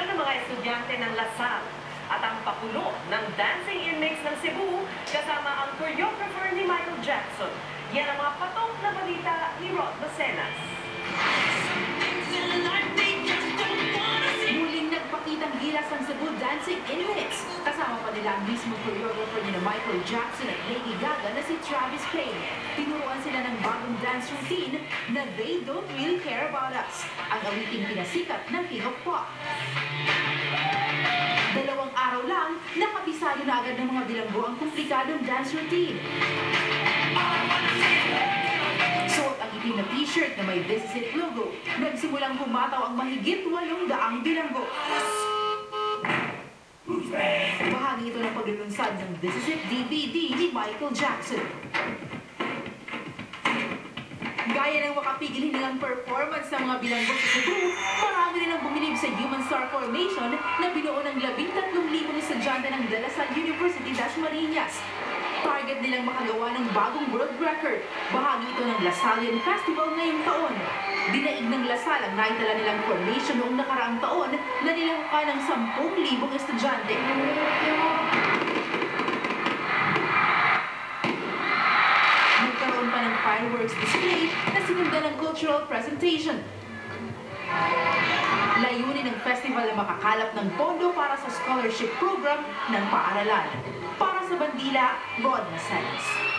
graduation ng mga estudyante ng Lasal at ang pakulo ng dancing inmates ng Cebu kasama ang choreographer ni Michael Jackson. Yan ang mga patok na balita ni Rod Bacenas. Muling nagpakitang gilas ang Cebu dancing inmates. Kasama pa nila ang mismo choreographer ni Michael Jackson at Lady Gaga na si Travis Payne. Tinuruan sila ng bagong dance routine na They Don't Really Care About Us, ang awiting pinasikat ng King of Pop. 2 araw lang, nakabisado na agad ng mga bilanggo ang komplikadong dance routine. Suot ang itim na t-shirt na may This Is It logo. Nagsimulang kumataw ang mahigit 800 bilanggo. Bahagi ito ng paglulunsad ng This Is It DVD ni Michael Jackson. Gaya ng makapigil hiningang performance ng mga bilanggo sa Cebu, marami rin ang bumilib sa Human Star Formation na binuo ng 13,000 estudyante ng De La Salle University Dasmariñas. Target nilang makagawa ng bagong world record. Bahagi ito ng Lasallian Festival ngayong taon. Dinaig ng Lasal ang naitala nilang formation noong nakaraang taon na nilahukan ng 10,000 estudyante. Nagkaroon pa ng fireworks display na sinundan ng cultural presentation. Layunin ng festival na makakalap ng pondo para sa scholarship program ng paaralan. Para sa Bandila, Rod Bacenas.